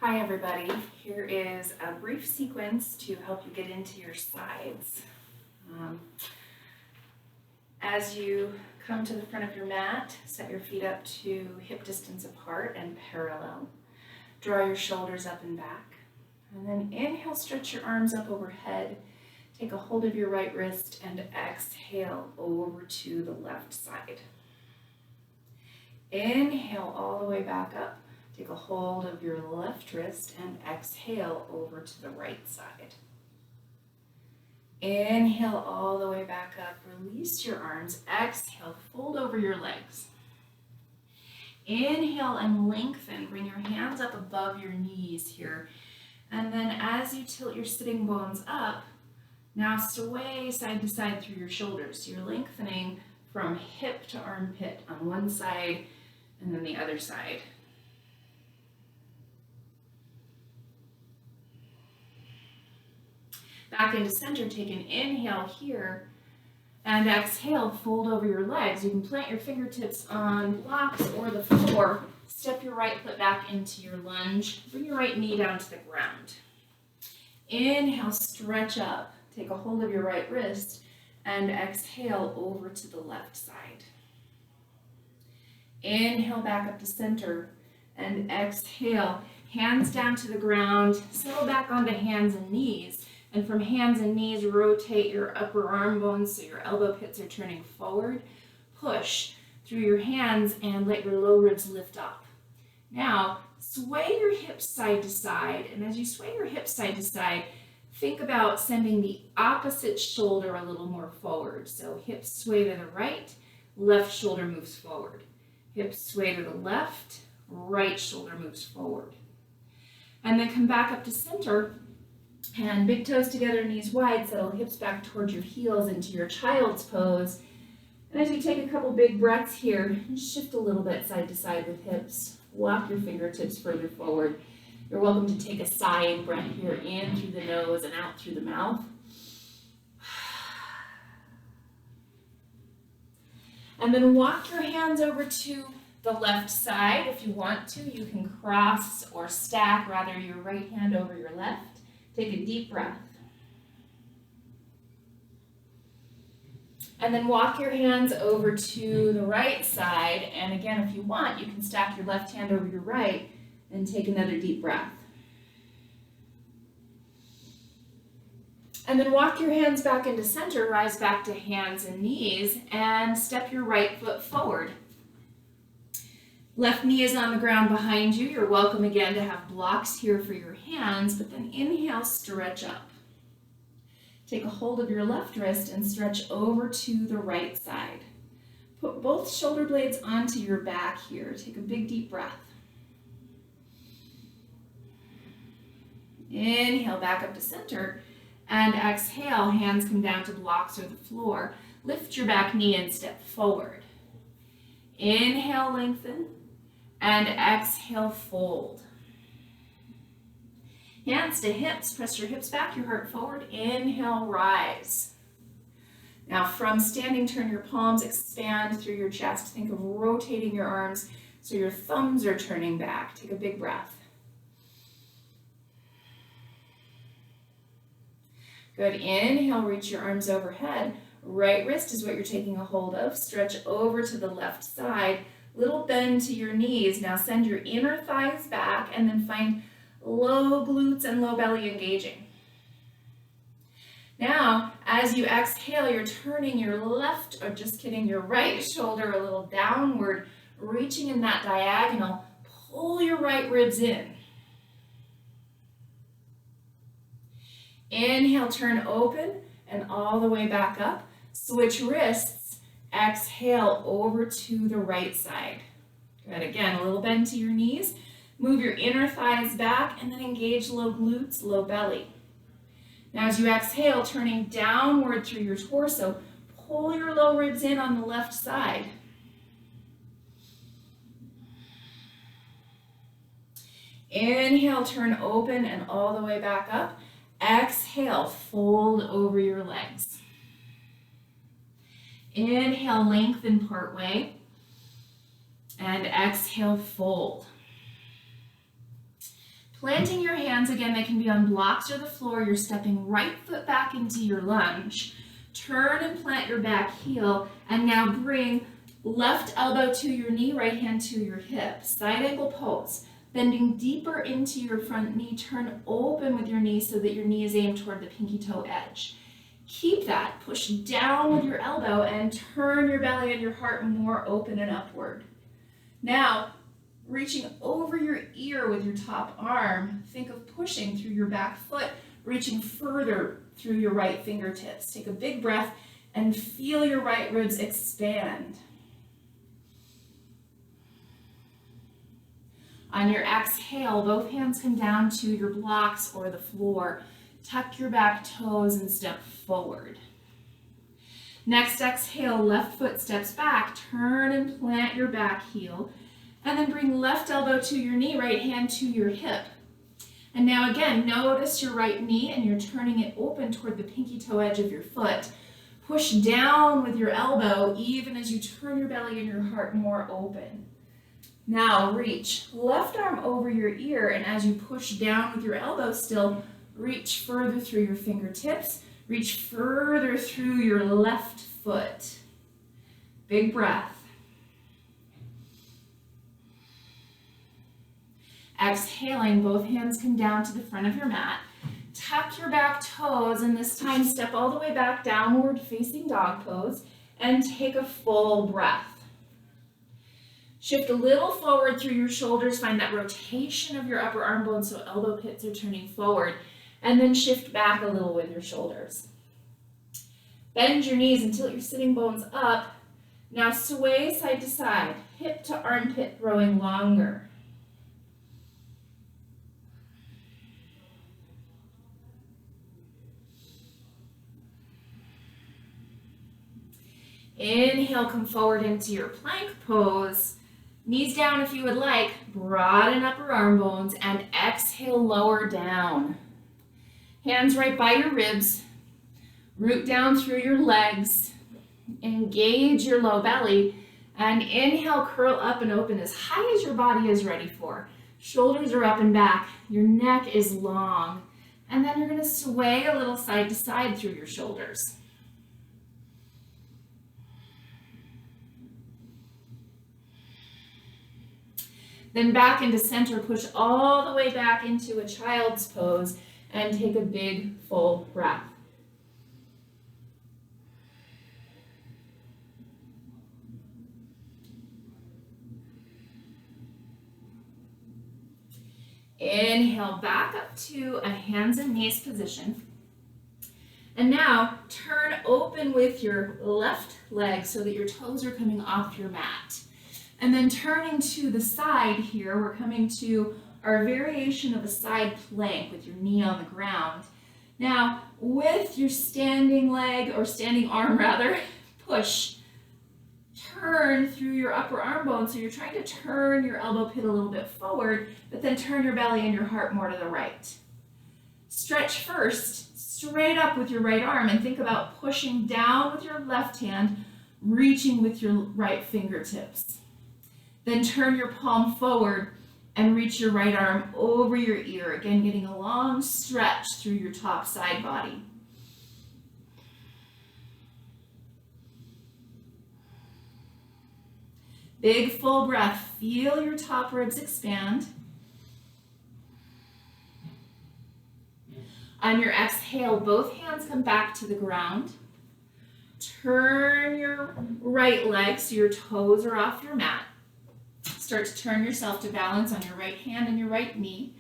Hi everybody, here is a brief sequence to help you get into your sides. As you come to the front of your mat, set your feet up to hip distance apart and parallel. Draw your shoulders up and back. And then inhale, stretch your arms up overhead. Take a hold of your right wrist and exhale over to the left side. Inhale all the way back up. Take a hold of your left wrist and exhale over to the right side. Inhale all the way back up. Release your arms. Exhale, fold over your legs. Inhale and lengthen. Bring your hands up above your knees here. And then as you tilt your sitting bones up, now sway side to side through your shoulders. You're lengthening from hip to armpit on one side and then the other side. Back into center, take an inhale here, and exhale, fold over your legs. You can plant your fingertips on blocks or the floor. Step your right foot back into your lunge. Bring your right knee down to the ground. Inhale, stretch up. Take a hold of your right wrist, and exhale over to the left side. Inhale back up to center, and exhale. Hands down to the ground. Settle back onto hands and knees. And from hands and knees, rotate your upper arm bones so your elbow pits are turning forward. Push through your hands and let your low ribs lift up. Now, sway your hips side to side. And as you sway your hips side to side, think about sending the opposite shoulder a little more forward. So hips sway to the right, left shoulder moves forward. Hips sway to the left, right shoulder moves forward. And then come back up to center. And big toes together, knees wide, settle hips back towards your heels into your child's pose. And as you take a couple big breaths here, shift a little bit side to side with hips. Walk your fingertips further forward. You're welcome to take a sighing breath here, in through the nose and out through the mouth. And then walk your hands over to the left side. If you want to, you can cross or stack, rather, your right hand over your left. Take a deep breath. And then walk your hands over to the right side. And again, if you want, you can stack your left hand over your right and take another deep breath. And then walk your hands back into center, rise back to hands and knees, and step your right foot forward. Left knee is on the ground behind you. You're welcome again to have blocks here for your hands, but then inhale, stretch up. Take a hold of your left wrist and stretch over to the right side. Put both shoulder blades onto your back here. Take a big deep breath. Inhale, back up to center, and exhale, hands come down to blocks or the floor. Lift your back knee and step forward. Inhale, lengthen. And exhale, fold. Hands to hips, press your hips back, your heart forward. Inhale, rise. Now from standing, turn your palms, expand through your chest. Think of rotating your arms so your thumbs are turning back. Take a big breath. Good, inhale, reach your arms overhead. Right wrist is what you're taking a hold of. Stretch over to the left side. Little bend to your knees. Now send your inner thighs back and then find low glutes and low belly engaging. Now, as you exhale, you're turning your left, or just kidding, your right shoulder a little downward, reaching in that diagonal. Pull your right ribs in. Inhale, turn open and all the way back up. Switch wrists. Exhale over to the right side. Good, again, a little bend to your knees. Move your inner thighs back and then engage low glutes, low belly. Now as you exhale, turning downward through your torso, pull your low ribs in on the left side. Inhale, turn open and all the way back up. Exhale, fold over your legs. Inhale, lengthen part way, and exhale, fold. Planting your hands, again, they can be on blocks or the floor. You're stepping right foot back into your lunge. Turn and plant your back heel, and now bring left elbow to your knee, right hand to your hip. Side angle pose. Bending deeper into your front knee, turn open with your knee so that your knee is aimed toward the pinky toe edge. Keep that. Push down with your elbow and turn your belly and your heart more open and upward. Now, reaching over your ear with your top arm, think of pushing through your back foot, reaching further through your right fingertips. Take a big breath and feel your right ribs expand. On your exhale, both hands come down to your blocks or the floor. Tuck your back toes and step forward. Next exhale, left foot steps back. Turn and plant your back heel. And then bring left elbow to your knee, right hand to your hip. And now again, notice your right knee and you're turning it open toward the pinky toe edge of your foot. Push down with your elbow even as you turn your belly and your heart more open. Now reach left arm over your ear, and as you push down with your elbow still, reach further through your fingertips, reach further through your left foot. Big breath. Exhaling, both hands come down to the front of your mat. Tuck your back toes, and this time step all the way back, downward facing dog pose, and take a full breath. Shift a little forward through your shoulders, find that rotation of your upper arm bones so elbow pits are turning forward, and then shift back a little with your shoulders. Bend your knees until your sitting bones up. Now sway side to side, hip to armpit growing longer. Inhale, come forward into your plank pose. Knees down if you would like. Broaden upper arm bones and exhale, lower down. Hands right by your ribs. Root down through your legs. Engage your low belly. And inhale, curl up and open as high as your body is ready for. Shoulders are up and back. Your neck is long. And then you're going to sway a little side to side through your shoulders. Then back into center, push all the way back into a child's pose and take a big full breath. Inhale, back up to a hands and knees position. And now turn open with your left leg so that your toes are coming off your mat. And then turning to the side here, we're coming to our variation of a side plank with your knee on the ground. Now, with your standing leg, or standing arm rather, push. Turn through your upper arm bone, so you're trying to turn your elbow pit a little bit forward, but then turn your belly and your heart more to the right. Stretch first, straight up with your right arm, and think about pushing down with your left hand, reaching with your right fingertips. Then turn your palm forward and reach your right arm over your ear. Again, getting a long stretch through your top side body. Big full breath. Feel your top ribs expand. On your exhale, both hands come back to the ground. Turn your right leg so your toes are off your mat. Start to turn yourself to balance on your right hand and your right knee.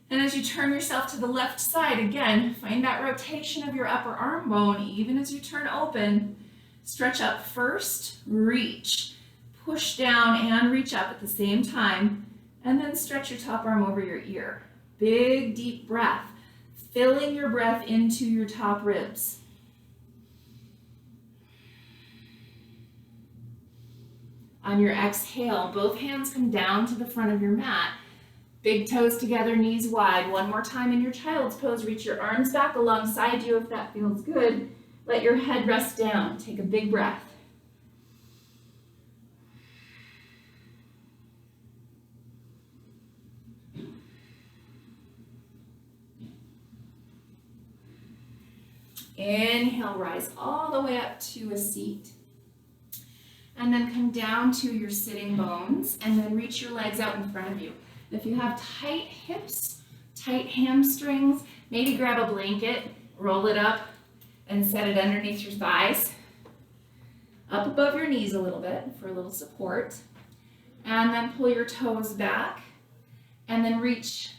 And as you turn yourself to the left side, again, find that rotation of your upper arm bone even as you turn open. Stretch up first, reach, push down and reach up at the same time, and then stretch your top arm over your ear. Big, deep breath, filling your breath into your top ribs. On your exhale, both hands come down to the front of your mat. Big toes together, knees wide. One more time in your child's pose. Reach your arms back alongside you if that feels good. Let your head rest down. Take a big breath. Inhale, rise all the way up to a seat. And then come down to your sitting bones and then reach your legs out in front of you. If you have tight hips, tight hamstrings, maybe grab a blanket, roll it up, and set it underneath your thighs. Up above your knees a little bit for a little support. And then pull your toes back. And then reach,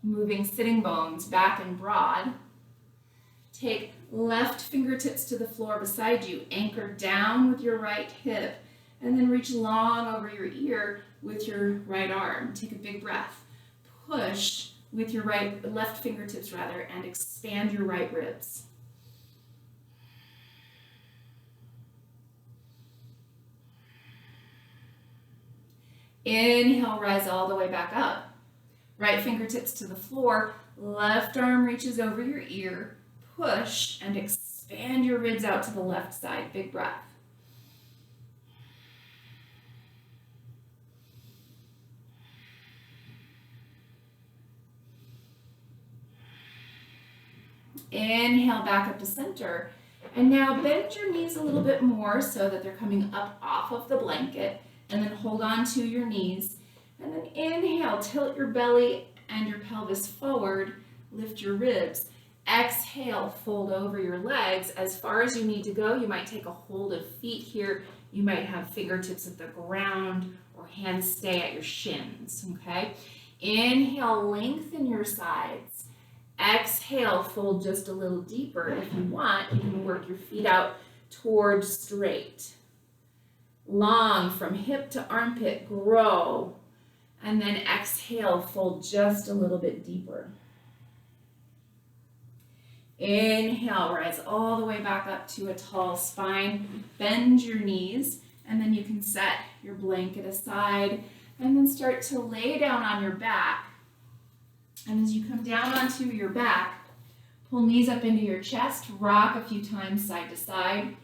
moving sitting bones back and broad. Take left fingertips to the floor beside you. Anchor down with your right hip. And then reach long over your ear with your right arm. Take a big breath. Push with your left fingertips and expand your right ribs. Inhale, rise all the way back up. Right fingertips to the floor, left arm reaches over your ear, push and expand your ribs out to the left side. Big breath. Inhale, back up to center. And now bend your knees a little bit more so that they're coming up off of the blanket. And then hold on to your knees. And then inhale, tilt your belly and your pelvis forward. Lift your ribs. Exhale, fold over your legs as far as you need to go. You might take a hold of feet here. You might have fingertips at the ground or hands stay at your shins, okay? Inhale, lengthen your sides. Exhale, fold just a little deeper. If you want, you can work your feet out towards straight. Long from hip to armpit, grow. And then exhale, fold just a little bit deeper. Inhale, rise all the way back up to a tall spine. Bend your knees, and then you can set your blanket aside and then start to lay down on your back. And as you come down onto your back, pull knees up into your chest, rock a few times side to side.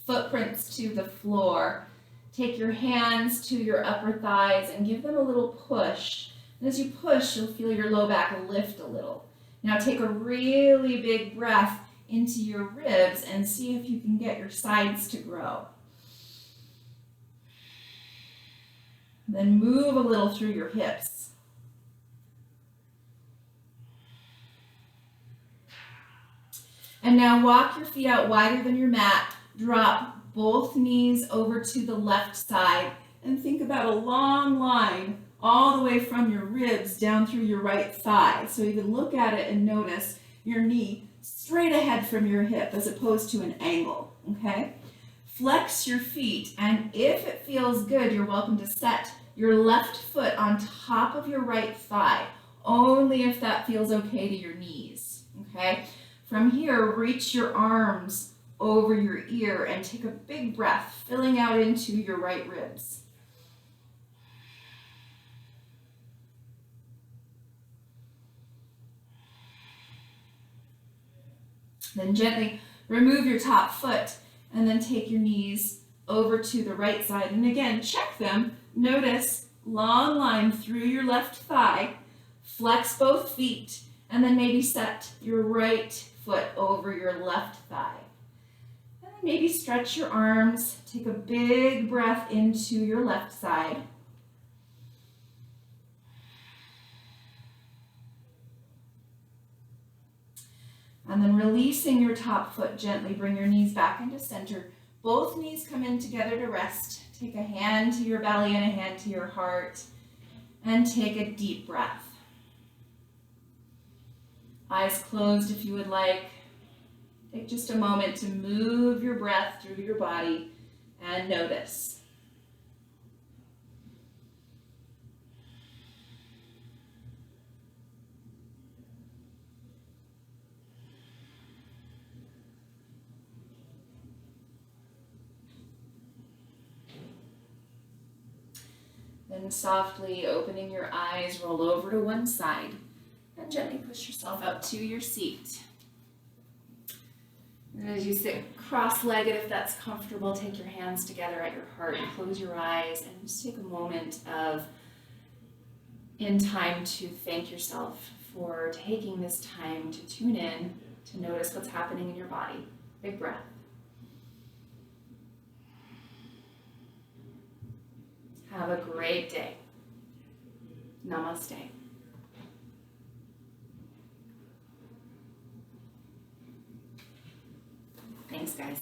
Footprints to the floor. Take your hands to your upper thighs and give them a little push. And as you push, you'll feel your low back lift a little. Now take a really big breath into your ribs and see if you can get your sides to grow. Then move a little through your hips. And now walk your feet out wider than your mat. Drop both knees over to the left side and think about a long line all the way from your ribs down through your right thigh. So even look at it and notice your knee straight ahead from your hip as opposed to an angle, okay? Flex your feet, and if it feels good, you're welcome to set your left foot on top of your right thigh, only if that feels okay to your knees, okay? From here, reach your arms over your ear and take a big breath, filling out into your right ribs. Then gently remove your top foot and then take your knees over to the right side. And again, check them. Notice long line through your left thigh. Flex both feet and then maybe set your right foot over your left thigh. And then maybe stretch your arms. Take a big breath into your left side. And then releasing your top foot gently, bring your knees back into center. Both knees come in together to rest. Take a hand to your belly and a hand to your heart. And take a deep breath. Eyes closed if you would like. Take just a moment to move your breath through your body and notice. Then softly opening your eyes, roll over to one side and gently push yourself up to your seat. And as you sit cross-legged, if that's comfortable, take your hands together at your heart and close your eyes and just take a moment in time to thank yourself for taking this time to tune in, to notice what's happening in your body. Big breath. Have a great day. Namaste. Thanks, guys.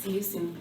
See you soon.